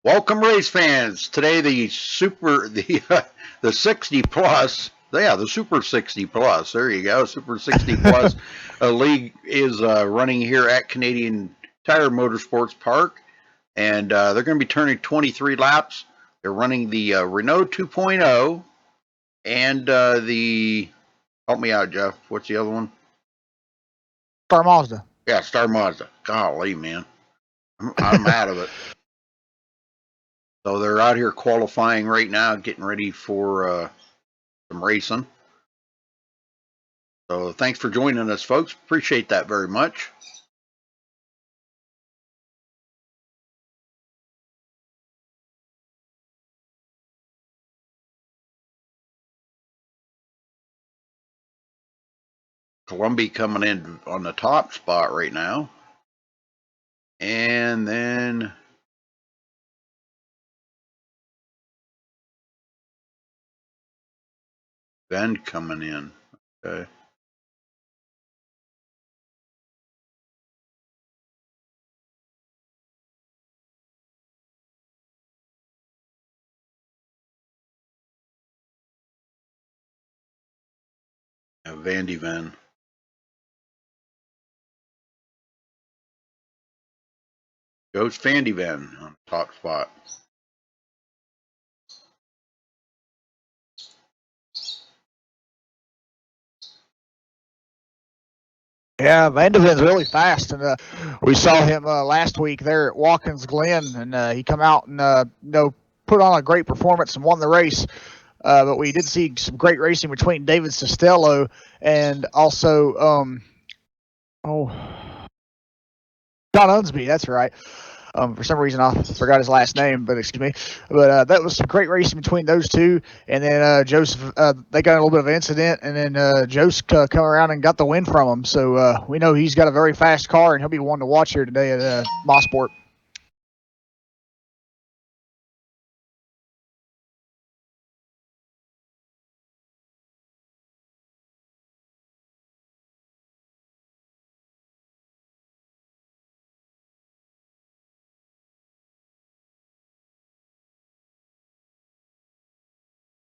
Welcome, race fans. Today, the 60 plus, the Super 60 plus. There you go, Super 60 plus league is running here at Canadian Tire Motorsports Park, and they're going to be turning 23 laps. They're running the Renault 2.0 and the help me out, Jeff. What's the other one? Star Mazda. Yeah, Star Mazda. Golly, man, I'm out of it. So they're out here qualifying right now, getting ready for some racing. So thanks for joining us, folks. Appreciate that very much. Columbia coming in on the top spot right now. And then Ben coming in. Okay. Vandy Ven. Goes Vandy Ven on the top spot. Yeah, Vanderven's really fast, and we saw him last week there at Watkins Glen, and he come out and put on a great performance and won the race. But we did see some great racing between David Costello and also John Unsby. That's right. For some reason, I forgot his last name, but excuse me. But that was some great racing between those two. And then Joseph, they got a little bit of an incident, and then Joseph come around and got the win from him. So we know he's got a very fast car, and he'll be one to watch here today at Mosport.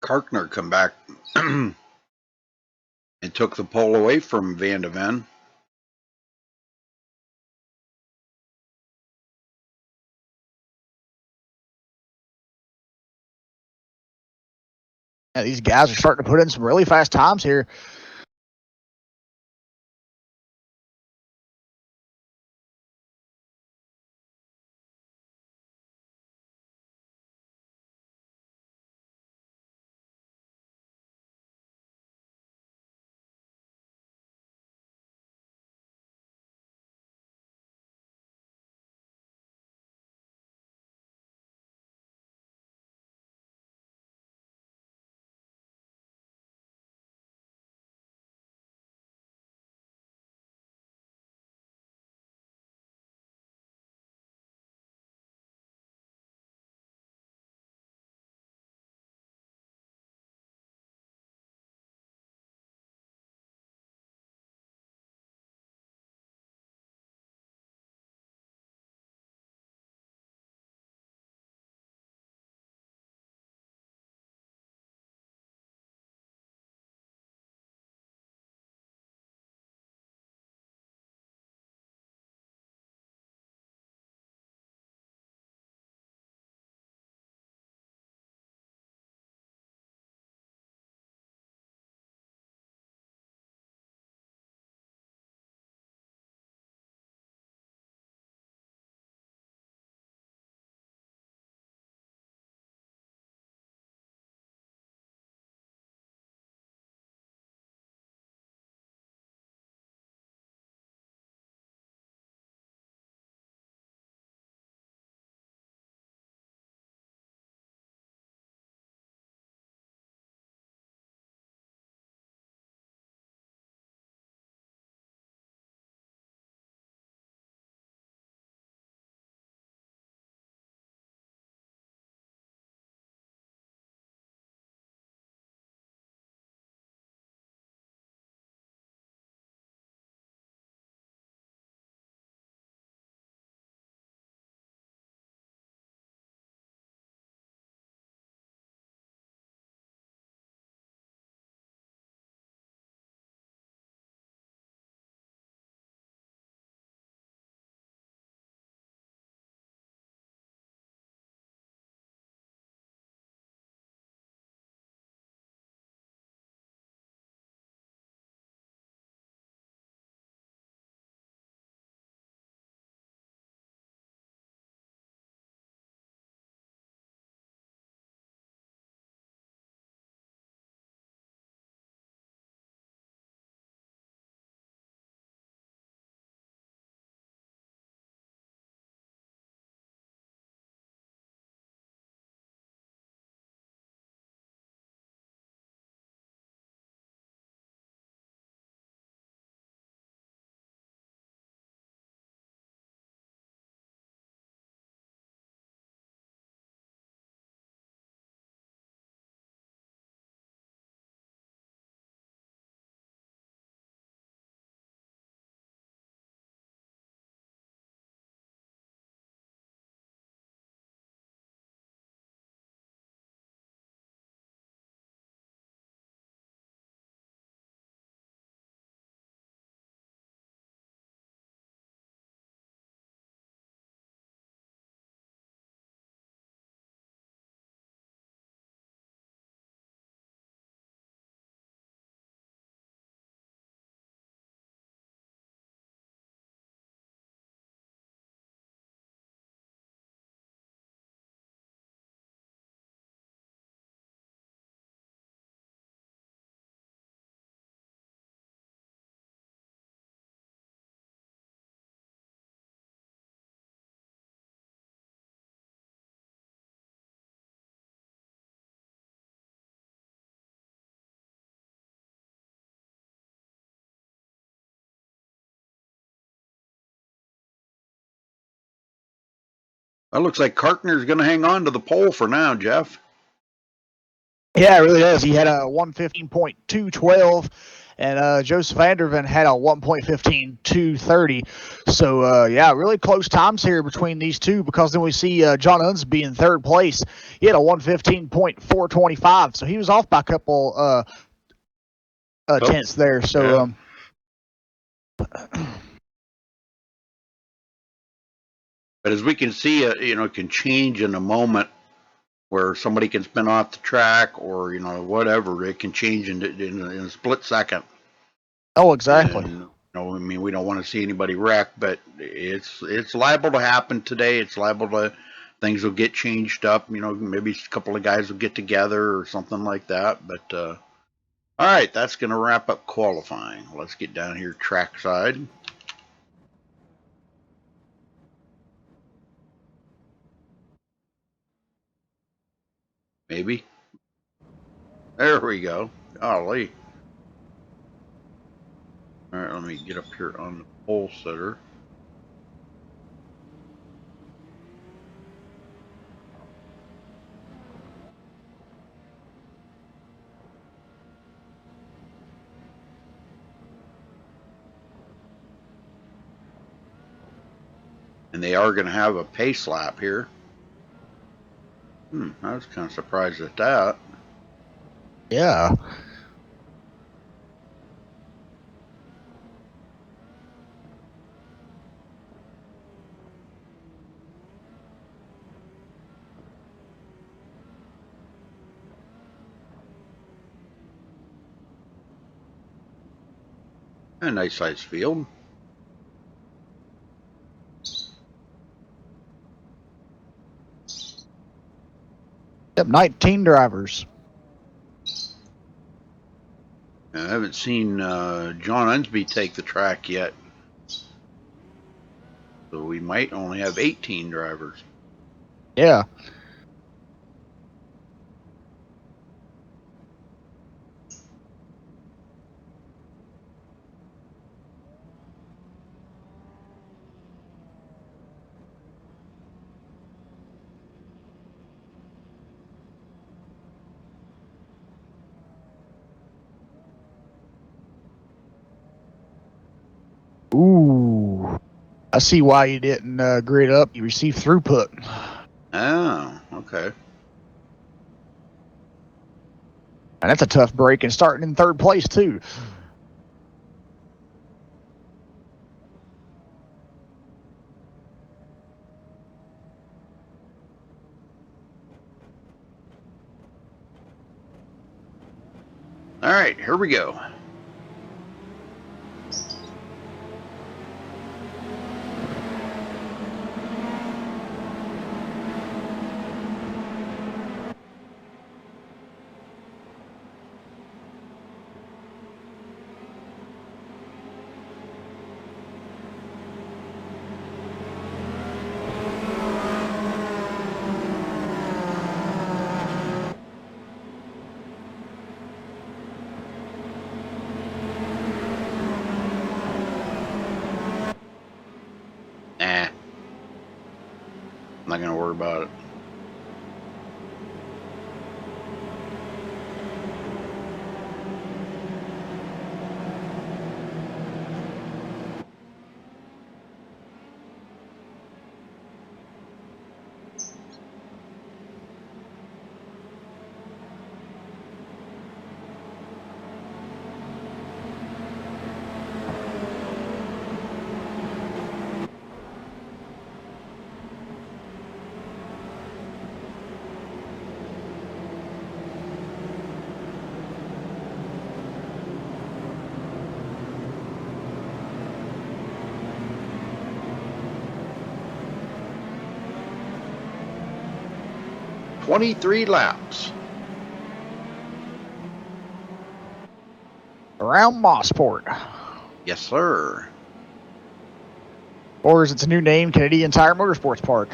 Karkner come back and took the pole away from Van de Ven. Yeah, these guys are starting to put in some really fast times here. Well, looks like Kartner's going to hang on to the pole for now, Jeff. Yeah, it really does. He had a 1:15.212, and Joseph Vanderven had a 1:15.230. So, yeah, really close times here between these two, because then we see John Unsby in third place. He had a 1:15.425, so he was off by a couple tenths there. So, yeah. But as we can see, it can change in a moment, where somebody can spin off the track, or whatever. It can change in a split second. Oh, exactly. And, I mean, we don't want to see anybody wreck, but it's liable to happen today. It's liable to, things will get changed up. Maybe a couple of guys will get together or something like that. But all right, that's going to wrap up qualifying. Let's get down here trackside. Maybe. There we go. Golly. All right, let me get up here on the pole sitter. And they are going to have a pace lap here. I was kind of surprised at that. Yeah. A nice sized field. Yep, 19 drivers. I haven't seen John Unsby take the track yet, so we might only have 18 drivers. Yeah. Ooh. I see why you didn't grid up. You received throughput. Oh, okay. And that's a tough break, and starting in third place, too. All right, here we go. Nah, I'm not going to worry about it. "23 laps." Around Mossport. Yes, sir. Or is its new name Canadian Tire Motorsports Park?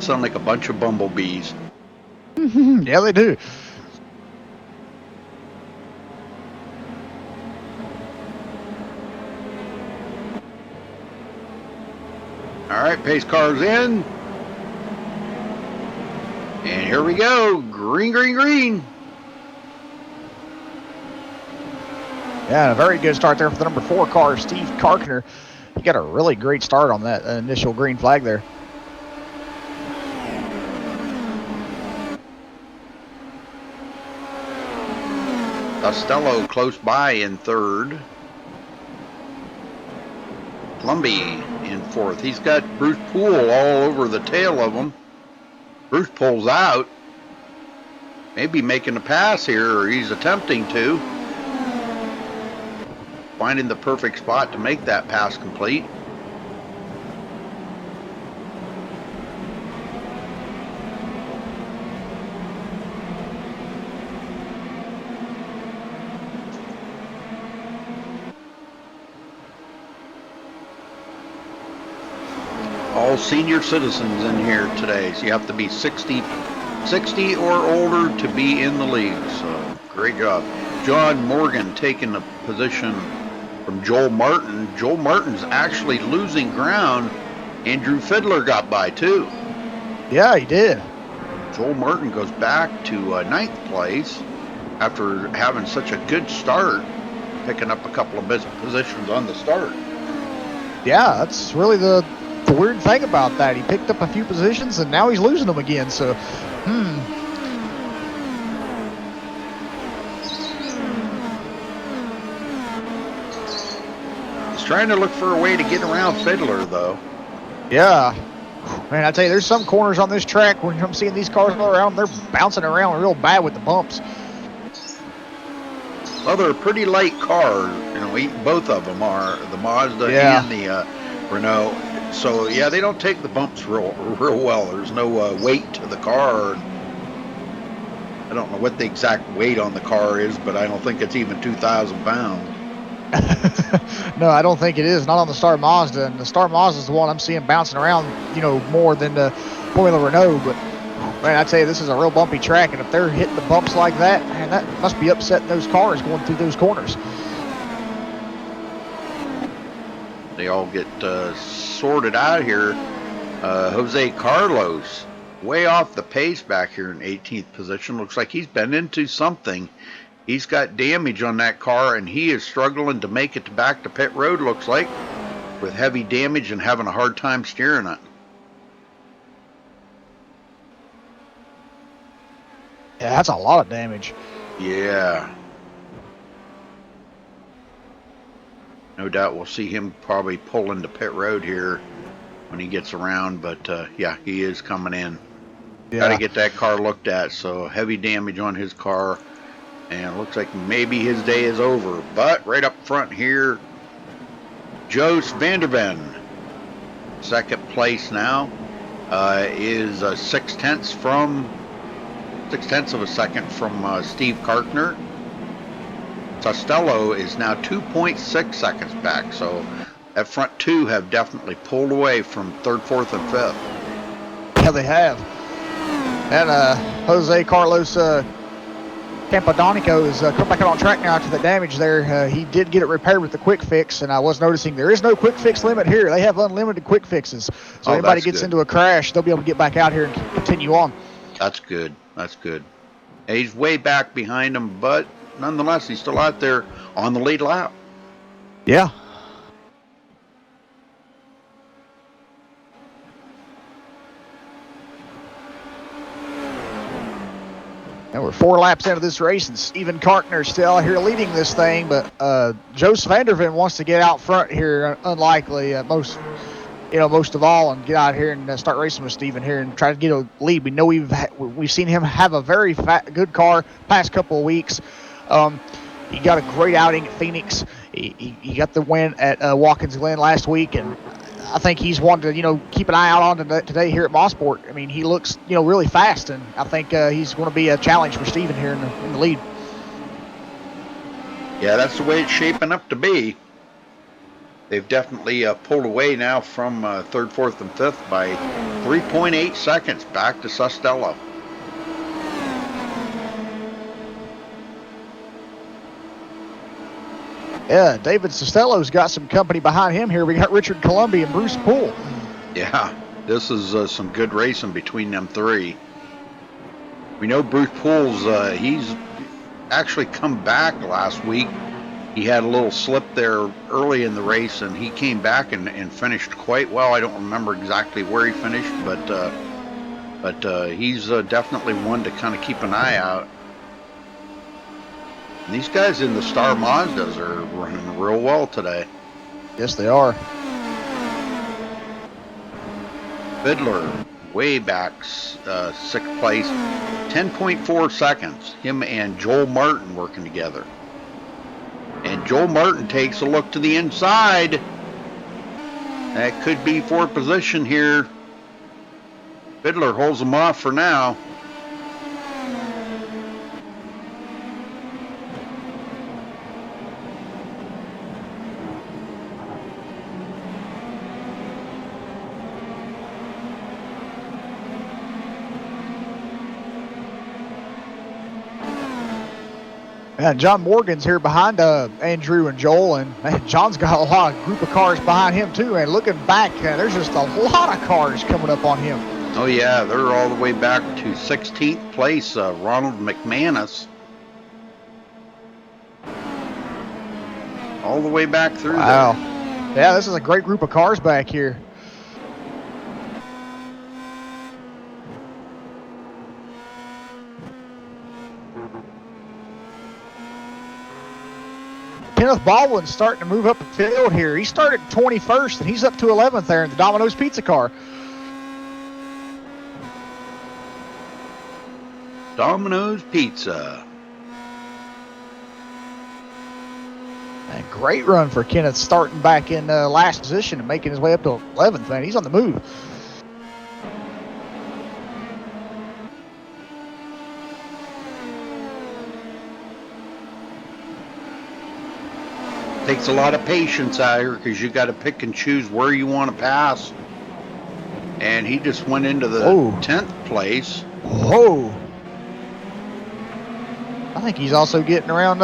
both sound like a bunch of bumblebees. Yeah, they do. All right, pace car's in. And here we go. Green, green, green. Yeah, a very good start there for the number 4 car, Steve Karkner. He got a really great start on that initial green flag there. Costello close by in 3rd. Clumby in 4th. He's got Bruce Poole all over the tail of him. Bruce pulls out. Maybe making a pass here, or he's attempting to. Finding the perfect spot to make that pass complete. All senior citizens in here today, so you have to be 60 or older to be in the league. So great job. John Morgan taking the position from Joel Martin. Joel Martin's actually losing ground. Andrew Fiddler got by too. Yeah, he did. Joel Martin goes back to 9th place after having such a good start, picking up a couple of positions on the start. Yeah, that's really the weird thing about that. He picked up a few positions and now he's losing them again. So, He's trying to look for a way to get around Fiddler, though. Yeah. Man, I tell you, there's some corners on this track when I'm seeing these cars go around, they're bouncing around real bad with the bumps. Well, they're pretty light cars. You know, both of them are, the Mazda and the Renault. So, yeah, they don't take the bumps real well. There's no weight to the car. I don't know what the exact weight on the car is, but I don't think it's even 2,000 pounds. No, I don't think it is. Not on the Star Mazda. And the Star Mazda is the one I'm seeing bouncing around, more than the Formula Renault. But, man, I tell you, this is a real bumpy track. And if they're hitting the bumps like that, man, that must be upsetting those cars going through those corners. They all get sorted out here. Jose Carlos, way off the pace back here in 18th position. Looks like he's been into something. He's got damage on that car, and he is struggling to make it back to pit road, looks like, with heavy damage and having a hard time steering it. Yeah, that's a lot of damage. Yeah. No doubt we'll see him probably pull into pit road here when he gets around, but yeah, he is coming in. Yeah. Got to get that car looked at, so heavy damage on his car. And it looks like maybe his day is over. But right up front here, Joost van der Ven, 2nd place now, is 6/10 of a second from Steve Karkner. Costello is now 2.6 seconds back. So that front 2 have definitely pulled away from 3rd, 4th, and 5th. Yeah, they have. And Jose Carlos Campadonico is come back out on track now after the damage there. He did get it repaired with the quick fix, and I was noticing there is no quick fix limit here. They have unlimited quick fixes. So anybody gets into a crash, they'll be able to get back out here and continue on. That's good. That's good. He's way back behind him, but nonetheless, he's still out there on the lead lap. Yeah. And we're 4 laps into this race, and Steven Karkner still out here leading this thing. But Joost van der Ven wants to get out front here, unlikely most of all, and get out here and start racing with Steven here and try to get a lead. We know we've seen him have a very good car past couple of weeks. He got a great outing at Phoenix. He got the win at Watkins Glen last week, and I think he's wanted to, keep an eye out on today here at Mosport. I mean, he looks, really fast, and I think he's going to be a challenge for Steven here in the lead. Yeah, that's the way it's shaping up to be. they've definitely pulled away now from third, fourth, and fifth by 3.8 seconds back to Sustello. Yeah, David Sustello's got some company behind him here. We got Richard Columbia and Bruce Poole. Yeah, this is some good racing between them three. We know Bruce Poole's, he's actually come back last week. He had a little slip there early in the race, and he came back and finished quite well. I don't remember exactly where he finished, but he's definitely one to kind of keep an eye out. And these guys in the Star Mazdas are running real well today. Yes, they are. Fiddler, way back, sixth place, 10.4 seconds. Him and Joel Martin working together. And Joel Martin takes a look to the inside. That could be for position here. Fiddler holds him off for now. And John Morgan's here behind Andrew and Joel, and man, John's got a lot of group of cars behind him too. And looking back, there's just a lot of cars coming up on him. Oh yeah, they're all the way back to 16th place, Ronald McManus. All the way back through there. Yeah, this is a great group of cars back here. Kenneth Baldwin's starting to move up the field here. He started 21st, and he's up to 11th there in the Domino's Pizza car. Domino's Pizza. And great run for Kenneth, starting back in last position and making his way up to 11th, man. He's on the move. Takes a lot of patience out here because you got to pick and choose where you want to pass. And he just went into the 10th place. Whoa. I think he's also getting around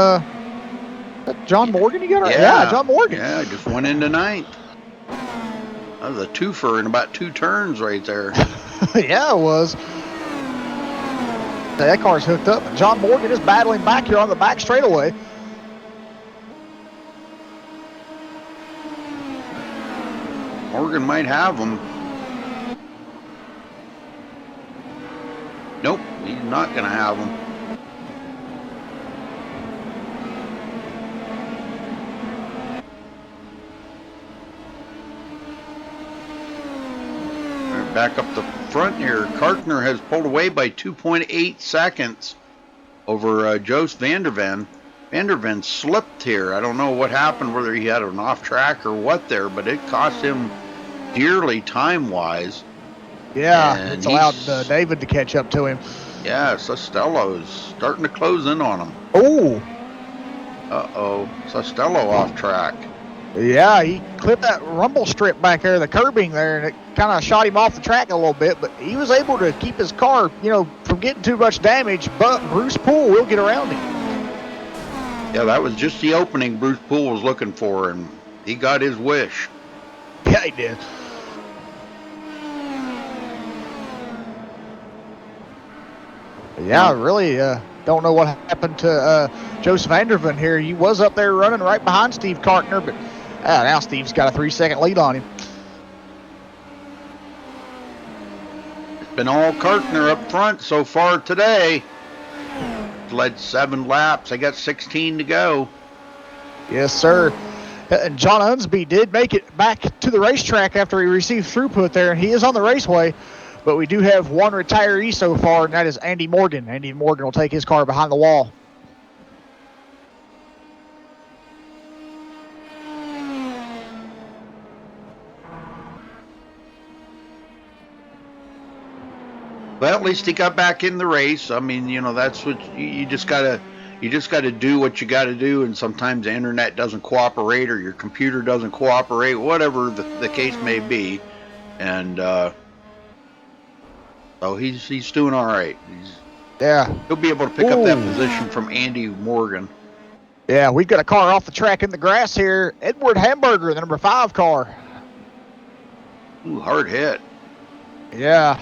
John Morgan. You got right? Yeah, John Morgan. Yeah, just went into 9th. That was a twofer in about 2 turns right there. Yeah, it was. That car's hooked up. John Morgan is battling back here on the back straightaway. Morgan might have him. Nope, he's not going to have him. Back up the front here. Kartner has pulled away by 2.8 seconds over Joost van der Ven. Van der Ven slipped here. I don't know what happened, whether he had an off track or what there, but it cost him dearly time-wise. Yeah, and it's allowed David to catch up to him. Yeah, Sustello's starting to close in on him. Oh. Uh-oh, Sustello off track. Yeah, he clipped that rumble strip back there, the curbing there, and it kind of shot him off the track a little bit, but he was able to keep his car, from getting too much damage, but Bruce Poole will get around him. Yeah, that was just the opening Bruce Poole was looking for, and he got his wish. Yeah, he did. Yeah, I really don't know what happened to Joseph Vanderven here. He was up there running right behind Steve Kartner, but now Steve's got a 3-second lead on him. It's been all Kartner up front so far today. Led 7 laps. They got 16 to go. Yes, sir. And John Unsby did make it back to the racetrack after he received throughput there, and he is on the raceway. But we do have one retiree so far, and that is Andy Morgan. Andy Morgan will take his car behind the wall. Well, at least he got back in the race. I mean, that's what you just got to you just got to do what you got to do, and sometimes the internet doesn't cooperate or your computer doesn't cooperate, whatever the case may be. And so he's doing all right. He'll be able to pick up that position from Andy Morgan. Yeah, we've got a car off the track in the grass here. Edward Hamburger, the number 5 car. Ooh, hard hit. Yeah.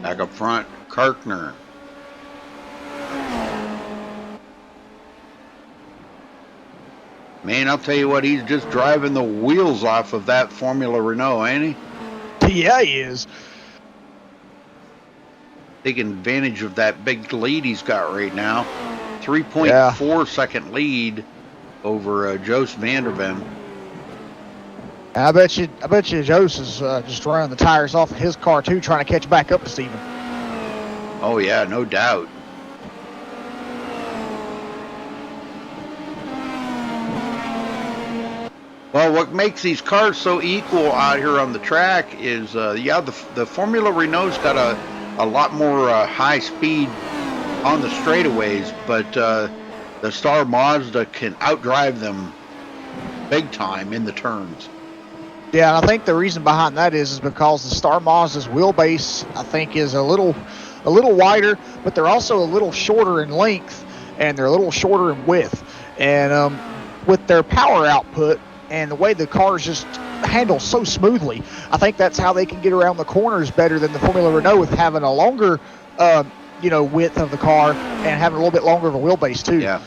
Back up front, Karkner. Man, I'll tell you what, he's just driving the wheels off of that Formula Renault, ain't he? Yeah, he is. Taking advantage of that big lead he's got right now. 3.4 second lead over Joost van der Ven. I bet you Joost is just running the tires off of his car too, trying to catch back up to Steven. Oh yeah, no doubt. Well, what makes these cars so equal out here on the track is, the Formula Renault's got a lot more high speed on the straightaways, but the Star Mazda can outdrive them big time in the turns. Yeah, and I think the reason behind that is because the Star Mazda's wheelbase, I think, is a little wider, but they're also a little shorter in length, and they're a little shorter in width. And with their power output and the way the cars just handle so smoothly, I think that's how they can get around the corners better than the Formula Renault, with having a longer, width of the car and having a little bit longer of a wheelbase too. Yeah.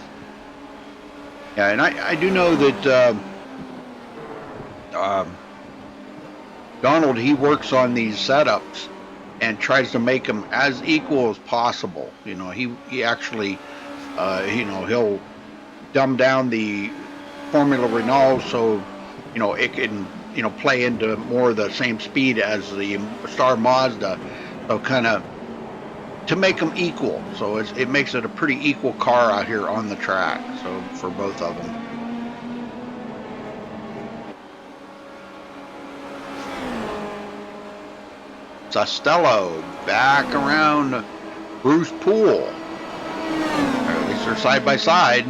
Yeah, and I do know that Donald, he works on these setups and tries to make them as equal as possible. He actually, he'll dumb down the Formula Renault so, it can, play into more of the same speed as the Star Mazda. So kind of to make them equal. So it makes it a pretty equal car out here on the track. So for both of them. Costello back around Bruce Poole. Or at least they're side by side.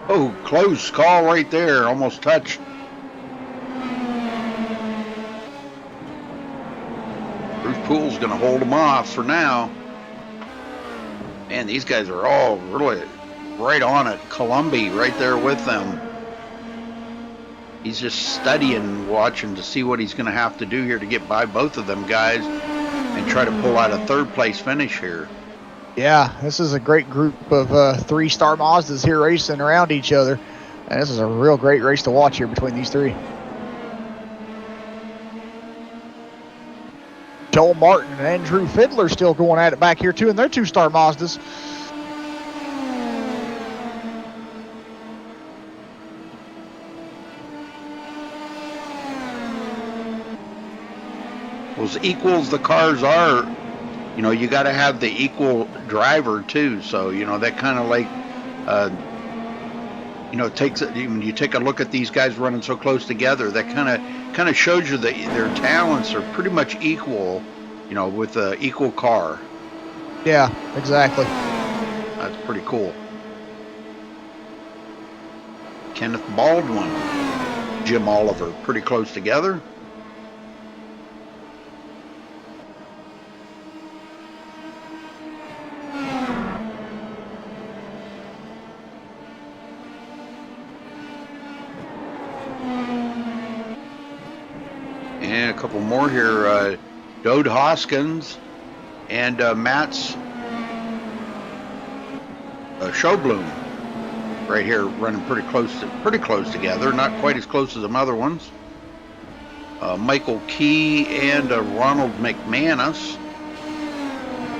Oh, close call right there. Almost touched. Bruce Poole's going to hold him off for now. Man, these guys are all really right on it. Columbi right there with them. He's just studying, watching to see what he's going to have to do here to get by both of them guys and try to pull out a third place finish here. Yeah, this is a great group of 3 Star Mazdas here racing around each other. And this is a real great race to watch here between these 3. Joel Martin and Andrew Fiddler still going at it back here too, and they're 2 Star Mazdas. Well, as equal as the cars are, you got to have the equal driver too. So, that kind of like, takes it. When you take a look at these guys running so close together, that kind of shows you that their talents are pretty much equal, with an equal car. Yeah, exactly. That's pretty cool. Kenneth Baldwin, Jim Oliver, pretty close together. And a couple more here. Dode Hoskins and Matt's Showbloom right here running pretty close together. Not quite as close as some other ones. Michael Key and Ronald McManus.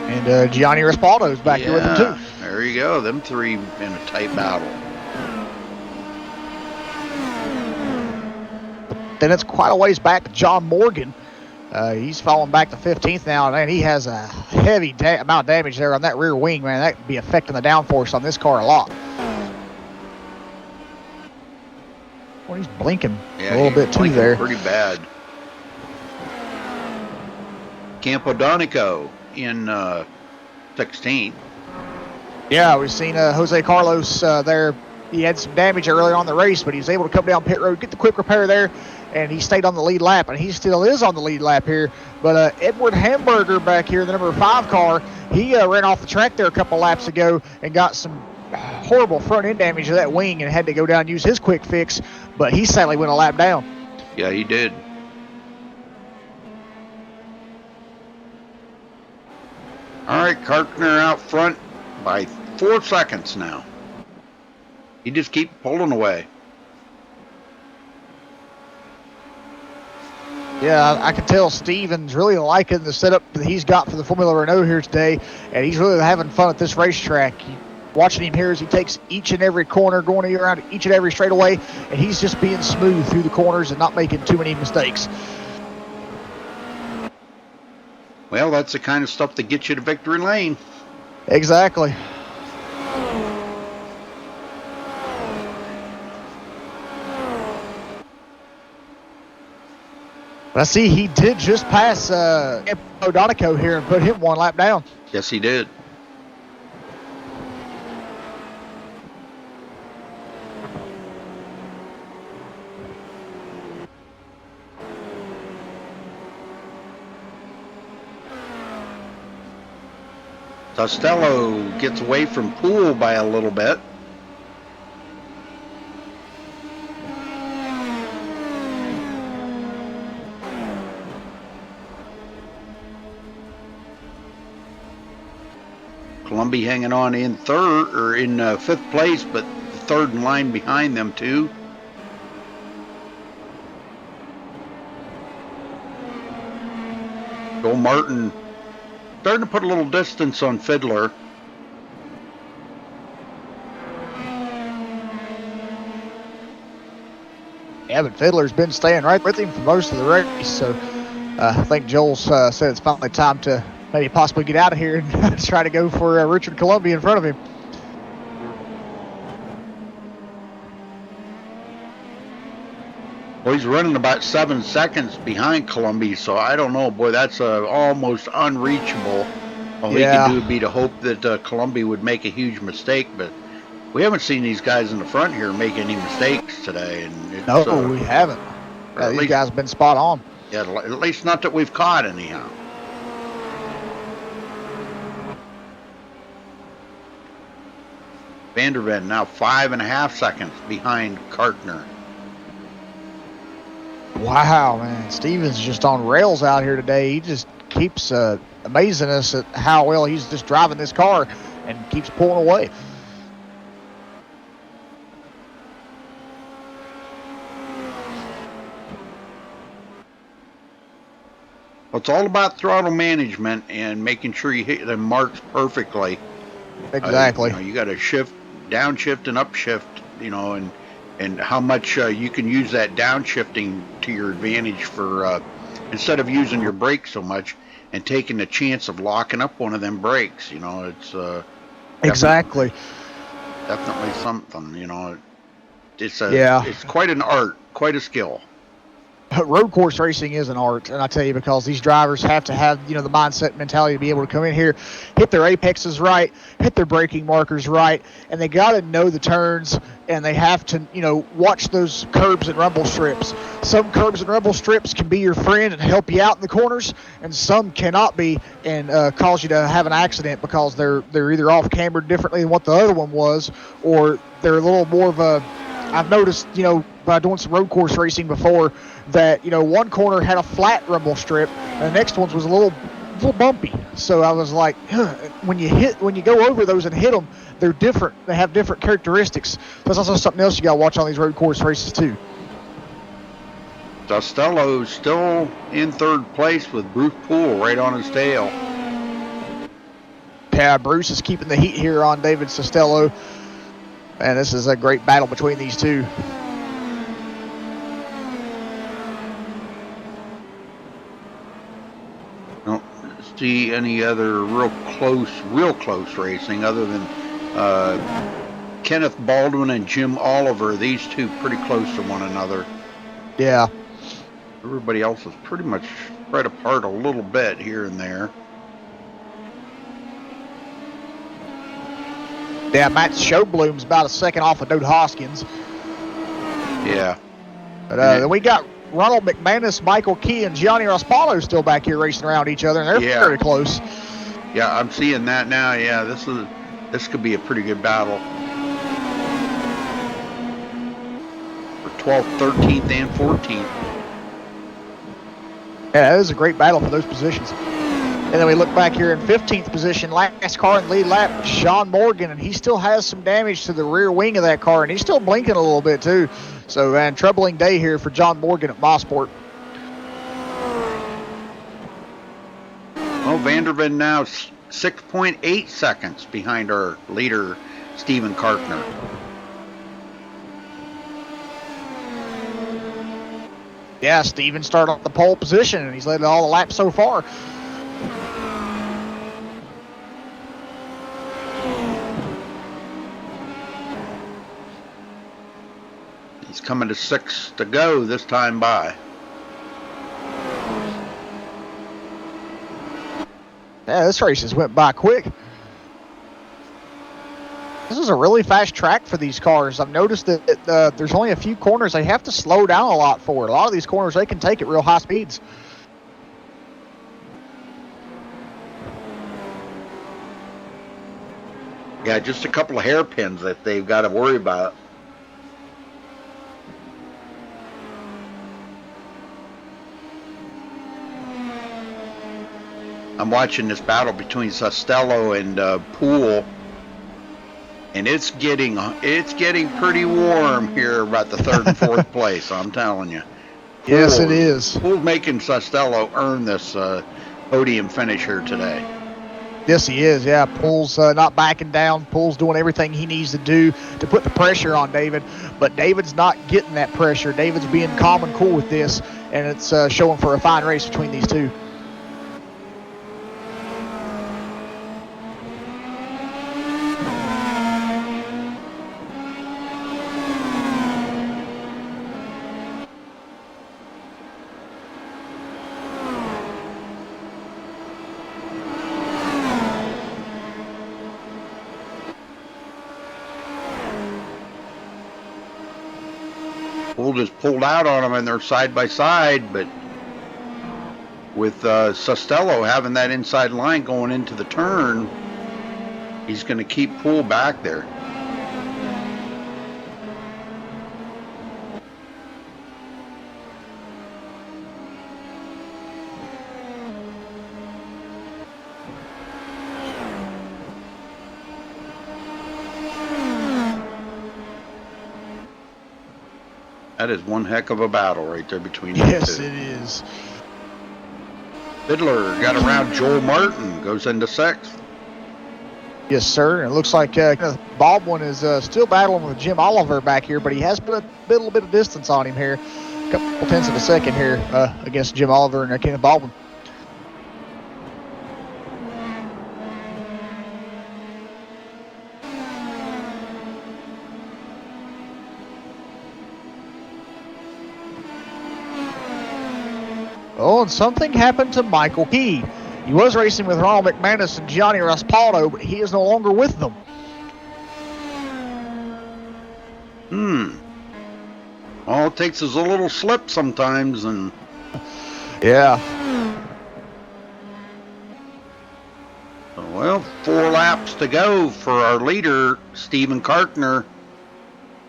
And Gianni Rispaldo's back here with them too. There you go. Them 3 in a tight battle. then it's quite a ways back to John Morgan. He's falling back to 15th now, and man, he has a heavy amount of damage there on that rear wing, man. That could be affecting the downforce on this car a lot. Well, he's blinking a little bit too there. Pretty bad. Campodonico in 16th. Yeah, we've seen Jose Carlos there. He had some damage early on in the race, but he was able to come down pit road, get the quick repair there, and he stayed on the lead lap, and he still is on the lead lap here. But Edward Hamburger back here, the number 5 car, he ran off the track there a couple laps ago and got some horrible front end damage to that wing and had to go down and use his quick fix, but he sadly went a lap down. Yeah, he did. All right, Kartner out front by 4 seconds now. He just keeps pulling away. Yeah, I can tell Steven's really liking the setup that he's got for the Formula Renault here today, and he's really having fun at this racetrack. Watching him here as he takes each and every corner, going around each and every straightaway, and he's just being smooth through the corners and not making too many mistakes. Well, that's the kind of stuff that gets you to victory lane. Exactly. But I see he did just pass O'Donico here and put him 1 lap down. Yes, he did. Costello gets away from Poole by a little bit. Columbia hanging on in third or in 5th place, but third in line behind them too. Joel Martin starting to put a little distance on Fiddler. Yeah, but Fiddler's been staying right with him for most of the race, so I think Joel's said it's finally time to maybe possibly get out of here and try to go for Richard Columbia in front of him. Well, he's running about 7 seconds behind Columbia, so I don't know. Boy, that's almost unreachable. All he could do would be to hope that Columbia would make a huge mistake, but we haven't seen these guys in the front here make any mistakes today. And it's, no, we haven't. These guys have been spot on. Yeah, at least not that we've caught anyhow. Vanderven now 5.5 seconds behind Kartner. Wow, man. Stevens just on rails out here today. He just keeps amazing us at how well he's just driving this car and keeps pulling away. Well, it's all about throttle management and making sure you hit the marks perfectly. Exactly. You got to shift, downshift and upshift, and how much you can use that downshifting to your advantage for instead of using your brakes so much and taking the chance of locking up one of them brakes. It's exactly definitely something. It's quite an art, quite a skill. Road course racing is an art, and I tell you, because these drivers have to have the mindset, mentality to be able to come in here, hit their apexes right, hit their braking markers right, and they got to know the turns, and they have to watch those curbs and rumble strips. Some curbs and rumble strips can be your friend and help you out in the corners, and some cannot be and cause you to have an accident because they're either off cambered differently than what the other one was, or they're a little more of a. I've noticed, by doing some road course racing before, that one corner had a flat rumble strip and the next one was a little bumpy. So I was like, when you go over those and hit them, they're different. They have different characteristics. That's also something else you got to watch on these road course races too. Costello still in 3rd place with Bruce Poole right on his tail. Yeah, Bruce is keeping the heat here on David Costello. And this is a great battle between these two. see any other real close racing other than Kenneth Baldwin and Jim Oliver. These two pretty close to one another. Yeah. Everybody else is pretty much spread apart a little bit here and there. Yeah, Matt Showbloom's about a second off of Node Hoskins. Yeah. But then we got Ronald McManus, Michael Key, and Gianni Raspallo still back here racing around each other, and they're very close. Yeah, I'm seeing that now. Yeah, this could be a pretty good battle. For 12th, 13th, and 14th. Yeah, that is a great battle for those positions. And then we look back here in 15th position, last car in the lead lap, Sean Morgan, and he still has some damage to the rear wing of that car, and he's still blinking a little bit too. So, man, troubling day here for John Morgan at Mosport. Well, Vanderven now 6.8 seconds behind our leader, Steven Kartner. Yeah, Steven started on the pole position, and he's led all the laps so far. He's coming to 6 to go this time by. Yeah, this race just went by quick. This is a really fast track for these cars. I've noticed that there's only a few corners they have to slow down a lot for. A lot of these corners they can take at real high speeds. Yeah, just a couple of hairpins that they've got to worry about. I'm watching this battle between Costello and Poole, and it's getting pretty warm here about the third and fourth place. I'm telling you. Yes, it is. Poole's making Costello earn this podium finish here today. Yes, he is. Yeah, Poole's not backing down. Poole's doing everything he needs to do to put the pressure on David, but David's not getting that pressure. David's being calm and cool with this, and it's showing for a fine race between these two. Poole just pulled out on them and they're side by side, but with Costello having that inside line going into the turn, he's going to keep Poole back there. That is one heck of a battle right there between the two. Yes, it is. Fiddler got around Joel Martin, goes into 6th. Yes, sir. It looks like Baldwin is still battling with Jim Oliver back here, but he has put a little bit of distance on him here. A couple tenths of a second here against Jim Oliver and Kenneth Baldwin. Oh, and something happened to Michael Key. He was racing with Ronald McManus and Gianni Raspallo, but he is no longer with them. All it takes is a little slip sometimes, and yeah. Well, 4 laps to go for our leader, Steven Kartner.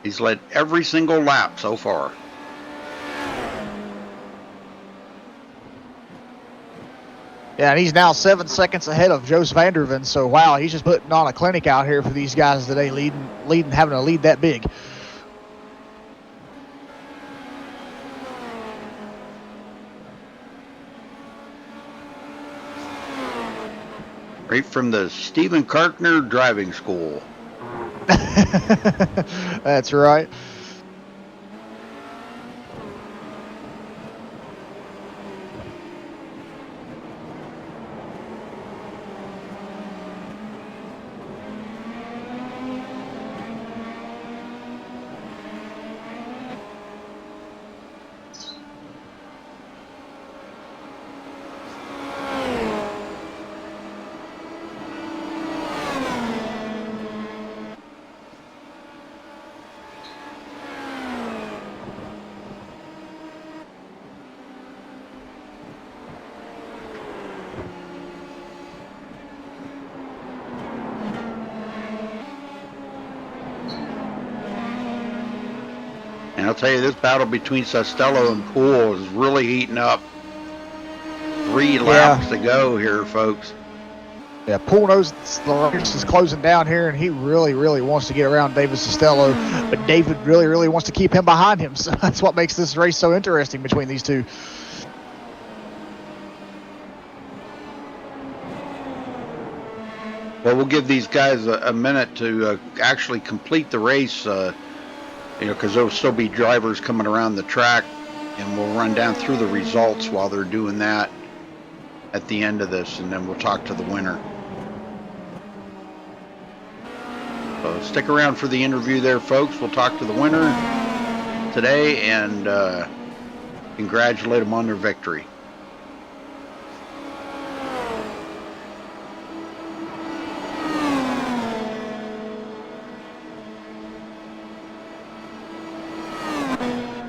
He's led every single lap so far. Yeah, and he's now 7 seconds ahead of Joost Vanderven. So, wow, he's just putting on a clinic out here for these guys today, leading, having to lead that big. Right from the Steven Kartner driving school. That's right. And I'll tell you, this battle between Costello and Poole is really heating up. 3 laps to go here, folks. Yeah, Poole knows the race is closing down here, and he really, really wants to get around David Costello, but David really, really wants to keep him behind him. So that's what makes this race so interesting between these two. Well, we'll give these guys a minute to actually complete the race, because there'll still be drivers coming around the track, and we'll run down through the results while they're doing that at the end of this, and then we'll talk to the winner. So stick around for the interview there, folks. We'll talk to the winner today and congratulate them on their victory.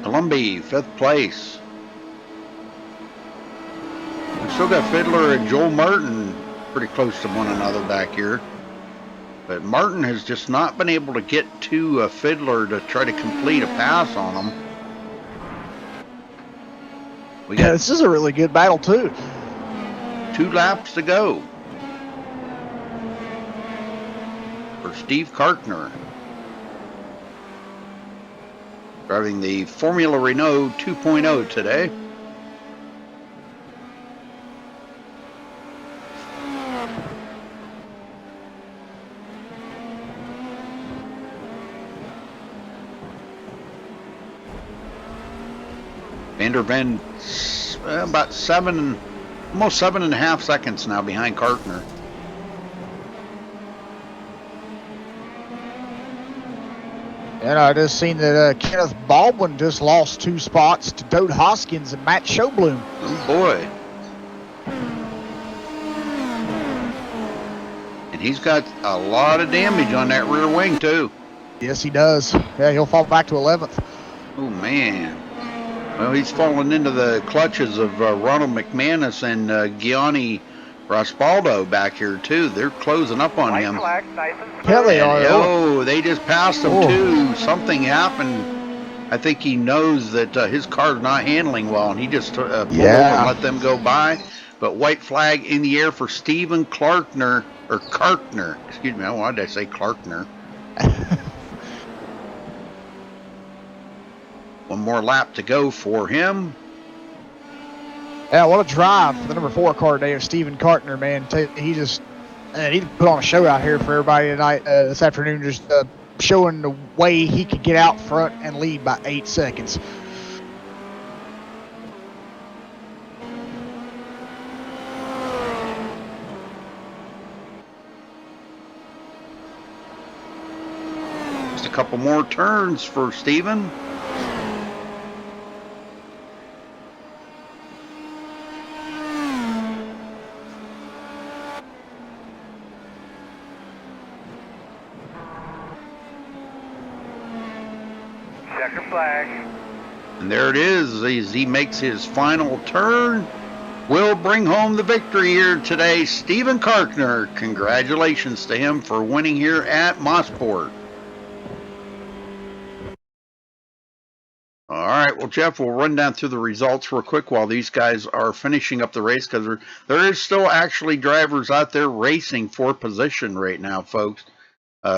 Columbia, 5th place. We've still got Fiddler and Joel Martin pretty close to one another back here. But Martin has just not been able to get to Fiddler to try to complete a pass on him. Yeah, this is a really good battle, too. 2 laps to go for Steve Kartner, driving the Formula Renault 2.0 today. Vanderven about almost 7.5 seconds now behind Kartner. And I just seen that Kenneth Baldwin just lost 2 spots to Dode Hoskins and Matt Showbloom. Oh boy. And he's got a lot of damage on that rear wing too. Yes, he does. Yeah, he'll fall back to 11th. Oh man. Well, he's fallen into the clutches of Ronald McManus and Gianni Raspaldo back here too. They're closing up on him. Yeah, they are. Oh, they just passed him too. Something happened. I think he knows that his car's not handling well, and he just pulled over and let them go by. But white flag in the air for Stephen Kartner. Excuse me. Why did I say Kartner? One more lap to go for him. Yeah, what a drive for the number 4 car today of Stephen Kartner, man. He put on a show out here for everybody tonight, this afternoon, just showing the way he could get out front and lead by 8 seconds. Just a couple more turns for Stephen. And there it is, as he makes his final turn. Will bring home the victory here today. Stephen Kartner, congratulations to him for winning here at Mosport. All right, well, Jeff, we'll run down through the results real quick while these guys are finishing up the race, because there is still actually drivers out there racing for position right now, folks.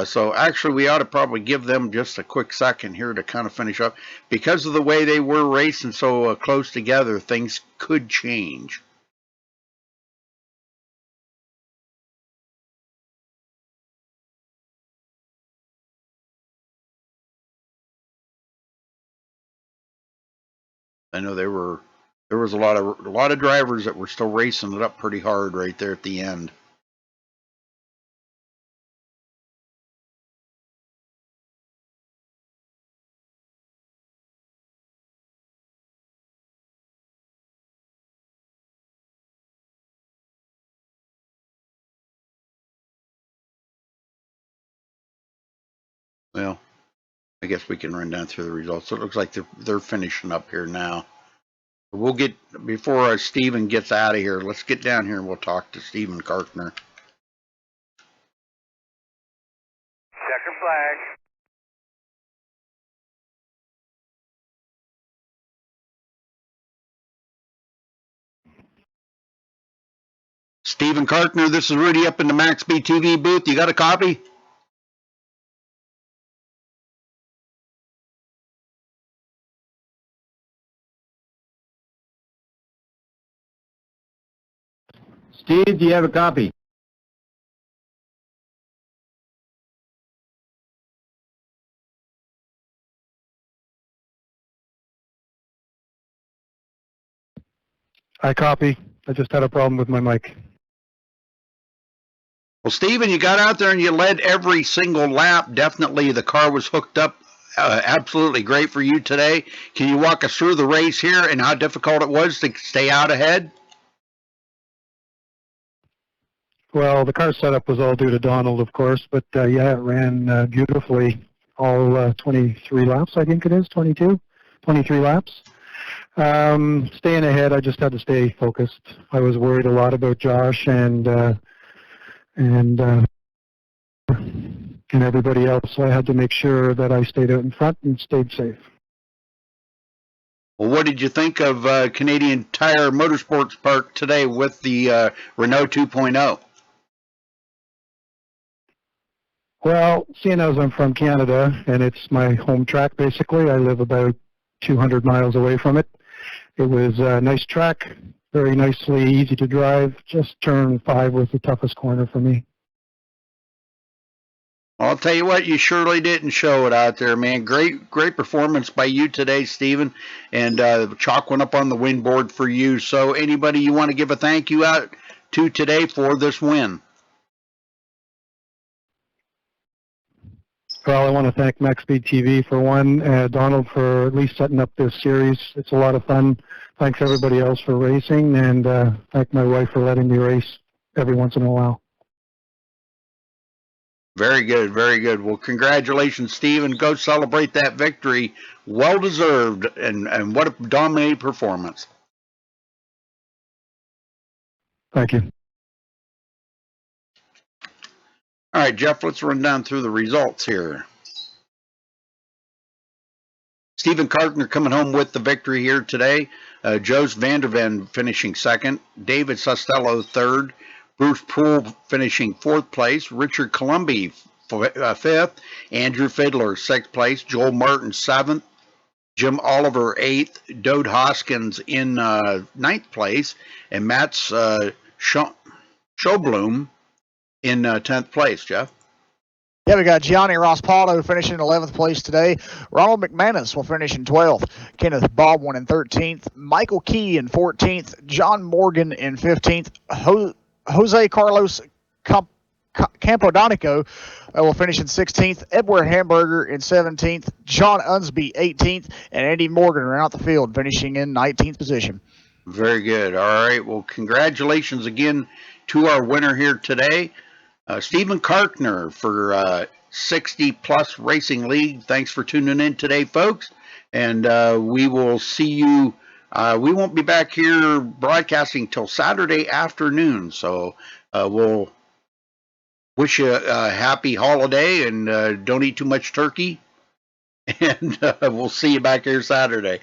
So actually, we ought to probably give them just a quick second here to kind of finish up. Because of the way they were racing so close together, things could change. I know there was a lot of drivers that were still racing it up pretty hard right there at the end. Well, I guess we can run down through the results. So it looks like they're finishing up here now. We'll get, before Stephen gets out of here, let's get down here and we'll talk to Stephen Kartner. Checker flag. Stephen Kartner, this is Rudy up in the MaxSpeedTV booth. You got a copy? Steve, do you have a copy? I copy. I just had a problem with my mic. Well, Stephen, you got out there and you led every single lap. Definitely the car was hooked up. Absolutely great for you today. Can you walk us through the race here and how difficult it was to stay out ahead? Well, the car setup was all due to Donald, of course, but yeah, it ran beautifully all 23 laps, I think it is, 23 laps. Staying ahead, I just had to stay focused. I was worried a lot about Josh and everybody else, so I had to make sure that I stayed out in front and stayed safe. Well, what did you think of Canadian Tire Motorsports Park today with the Renault 2.0? Well, seeing as I'm from Canada and it's my home track, basically, I live about 200 miles away from it. It was a nice track, very nicely, easy to drive. Just turn 5 was the toughest corner for me. I'll tell you what, you surely didn't show it out there, man. Great performance by you today, Stephen. And chalk went up on the win board for you. So anybody you want to give a thank you out to today for this win? Well, I want to thank MaxSpeedTV for one, Donald for at least setting up this series. It's a lot of fun. Thanks everybody else for racing, and thank my wife for letting me race every once in a while. Very good, very good. Well, congratulations, Stephen. Go celebrate that victory. Well deserved, and what a dominating performance. Thank you. All right, Jeff, let's run down through the results here. Stephen Kartner coming home with the victory here today. Joost van der Ven finishing second. David Sostello third. Bruce Poole finishing fourth place. Richard Columbi fifth. Andrew Fiedler sixth place. Joel Martin seventh. Jim Oliver eighth. Dode Hoskins in ninth place. And Mats Sjöblom in 10th place, Jeff. Yeah, we got Gianni Rospaldo finishing in 11th place today. Ronald McManus will finish in 12th. Kenneth Baldwin in 13th. Michael Key in 14th. John Morgan in 15th. Jose Carlos Campodonico will finish in 16th. Edward Hamburger in 17th. John Unsby 18th. And Andy Morgan around the field finishing in 19th position. Very good. All right. Well, congratulations again to our winner here today, Stephen Kartner for 60 Plus Racing League. Thanks for tuning in today, folks. And we will see you. We won't be back here broadcasting till Saturday afternoon. So we'll wish you a happy holiday and don't eat too much turkey. And we'll see you back here Saturday.